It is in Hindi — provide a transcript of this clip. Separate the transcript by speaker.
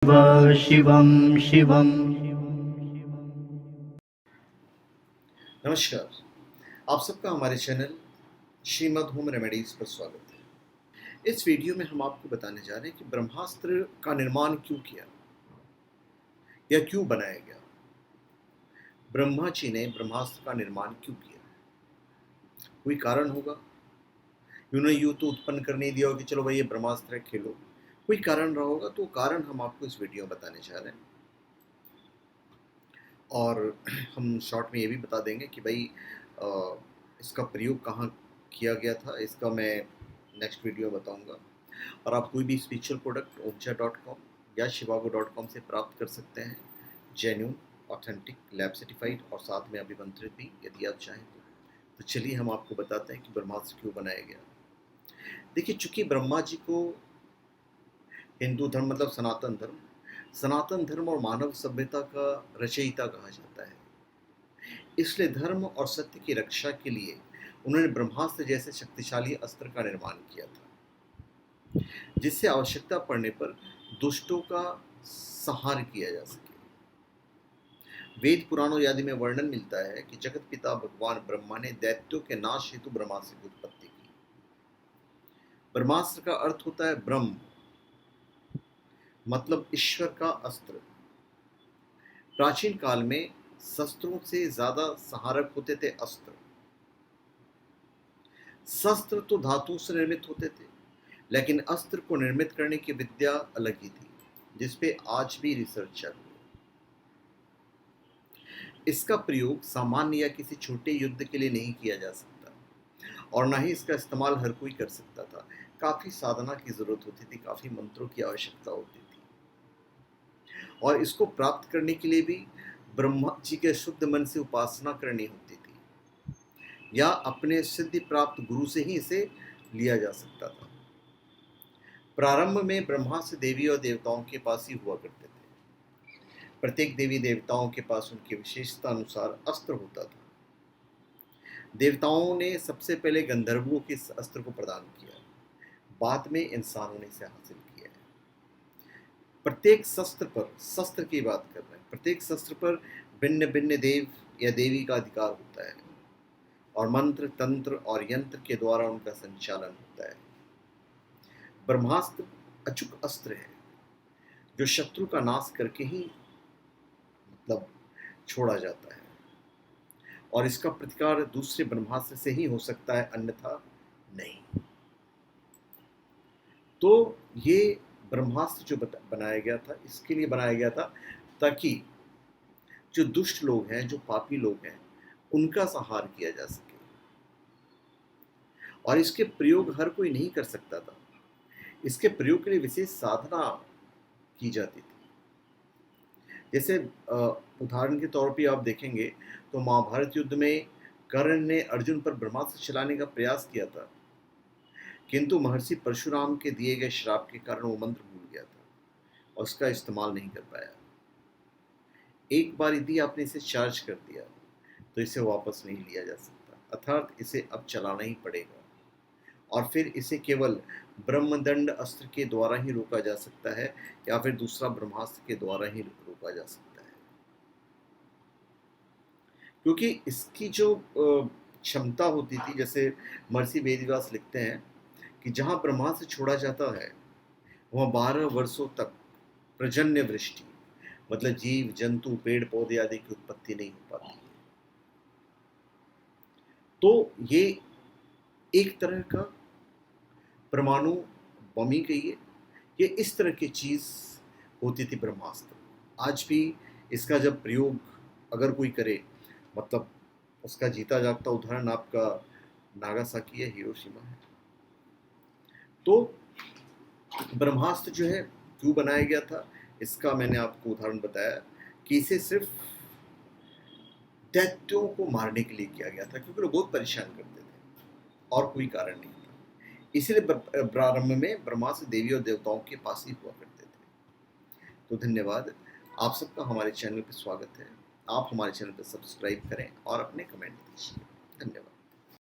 Speaker 1: शिवं शिवं।
Speaker 2: नमस्कार, आप सबका हमारे चैनल श्रीमद् होम रेमेडीज पर स्वागत है। इस वीडियो में हम आपको बताने जा रहे हैं कि ब्रह्मास्त्र का निर्माण क्यों किया या क्यों बनाया गया। ब्रह्मा जी ने ब्रह्मास्त्र का निर्माण क्यों किया, कोई कारण होगा। उन्होंने यूं तो उत्पन्न कर नहीं दिया हो कि चलो भाई ये ब्रह्मास्त्र है खेलो, कोई कारण रहा होगा। तो कारण हम आपको इस वीडियो में बताने जा रहे हैं और हम शॉर्ट में ये भी बता देंगे कि भाई इसका प्रयोग कहाँ किया गया था, इसका मैं नेक्स्ट वीडियो बताऊंगा। और आप कोई भी स्पिरिचुअल प्रोडक्ट ओमचा.com या शिवागो.com से प्राप्त कर सकते हैं, जेन्युइन, ऑथेंटिक, लैब सर्टिफाइड और साथ में अभिमंत्रित भी, यदि आप चाहें तो चलिए हम आपको बताते हैं कि ब्रह्मास्त्र क्यों बनाया गया। देखिए, चूंकि ब्रह्मा जी को हिंदू धर्म मतलब सनातन धर्म और मानव सभ्यता का रचयिता कहा जाता है, इसलिए धर्म और सत्य की रक्षा के लिए उन्होंने ब्रह्मास्त्र जैसे शक्तिशाली अस्त्र का निर्माण किया था, जिससे आवश्यकता पड़ने पर दुष्टों का संहार किया जा सके। वेद पुराणों आदि में वर्णन मिलता है कि जगत पिता भगवान ब्रह्मा ने दैत्यों के नाश हेतु ब्रह्मास्त्र की उत्पत्ति की। ब्रह्मास्त्र का अर्थ होता है ब्रह्म, मतलब ईश्वर का अस्त्र। प्राचीन काल में शस्त्रों से ज्यादा सहारक होते थे अस्त्र। शस्त्र तो धातु से निर्मित होते थे, लेकिन अस्त्र को निर्मित करने की विद्या अलग ही थी, जिसपे आज भी रिसर्च चल रही है। इसका प्रयोग सामान्य या किसी छोटे युद्ध के लिए नहीं किया जा सकता, और ना ही इसका इस्तेमाल हर कोई कर सकता था। काफी साधना की जरूरत होती थी, काफी मंत्रों की आवश्यकता होती थी, और इसको प्राप्त करने के लिए भी ब्रह्मा जी के शुद्ध मन से उपासना करनी होती थी, या अपने सिद्धि प्राप्त गुरु से ही इसे लिया जा सकता था। प्रारंभ में ब्रह्मास्त्र देवी और देवताओं के पास ही हुआ करते थे। प्रत्येक देवी देवताओं के पास उनकी विशेषता अनुसार अस्त्र होता था। देवताओं ने सबसे पहले गंधर्वों के इस अस्त्र को प्रदान किया, बाद में इंसानों ने इसे हासिल किया है। प्रत्येक शस्त्र की बात कर रहे हैं, प्रत्येक शस्त्र पर भिन्न भिन्न देव या देवी का अधिकार होता है, और मंत्र, तंत्र और यंत्र के द्वारा उनका संचालन होता है। ब्रह्मास्त्र अचूक अस्त्र है, जो शत्रु का नाश करके ही मतलब छोड़ा जाता है, और इसका प्रतिकार दूसरे ब्रह्मास्त्र से ही हो सकता है, अन्यथा नहीं। तो ये ब्रह्मास्त्र जो बनाया गया था, इसके लिए बनाया गया था ताकि जो दुष्ट लोग हैं, जो पापी लोग हैं, उनका संहार किया जा सके। और इसके प्रयोग हर कोई नहीं कर सकता था, इसके प्रयोग के लिए विशेष साधना की जाती थी। जैसे उदाहरण के तौर पे आप देखेंगे तो महाभारत युद्ध में कर्ण ने अर्जुन पर ब्रह्मास्त्र चलाने का प्रयास किया था, किंतु महर्षि परशुराम के दिए गए श्राप के कारण वो मंत्र भूल गया था और उसका इस्तेमाल नहीं कर पाया। एक बार यदि आपने इसे चार्ज कर दिया तो इसे वापस नहीं लिया जा सकता, अर्थात इसे अब चलाना ही पड़ेगा, और फिर इसे केवल ब्रह्मदंड अस्त्र के द्वारा ही रोका जा सकता है, या फिर दूसरा ब्रह्मास्त्र के द्वारा ही रोका जा सकता है। क्योंकि इसकी जो क्षमता होती थी, जैसे महर्षि वेदव्यास लिखते हैं कि जहाँ ब्रह्मास्त्र छोड़ा जाता है वहाँ 12 वर्षों तक पर्जन्य वृष्टि, मतलब जीव जंतु पेड़ पौधे आदि की उत्पत्ति नहीं हो पाती है। तो ये एक तरह का परमाणु बम ही कहिए, ये इस तरह की चीज होती थी ब्रह्मास्त्र। आज भी इसका जब प्रयोग अगर कोई करे, मतलब उसका जीता जागता उदाहरण आपका नागासाकी है, हिरोशिमा है। तो ब्रह्मास्त्र जो है क्यों बनाया गया था, इसका मैंने आपको उदाहरण बताया कि इसे सिर्फ दैत्यों को मारने के लिए किया गया था, क्योंकि लोग बहुत परेशान करते थे और कोई कारण नहीं था। इसीलिए प्रारंभ में ब्रह्मास्त्र देवी और देवताओं के पास ही हुआ करते थे। तो धन्यवाद, आप सबका हमारे चैनल पर स्वागत है। आप हमारे चैनल पर सब्सक्राइब करें और अपने कमेंट दीजिए। धन्यवाद।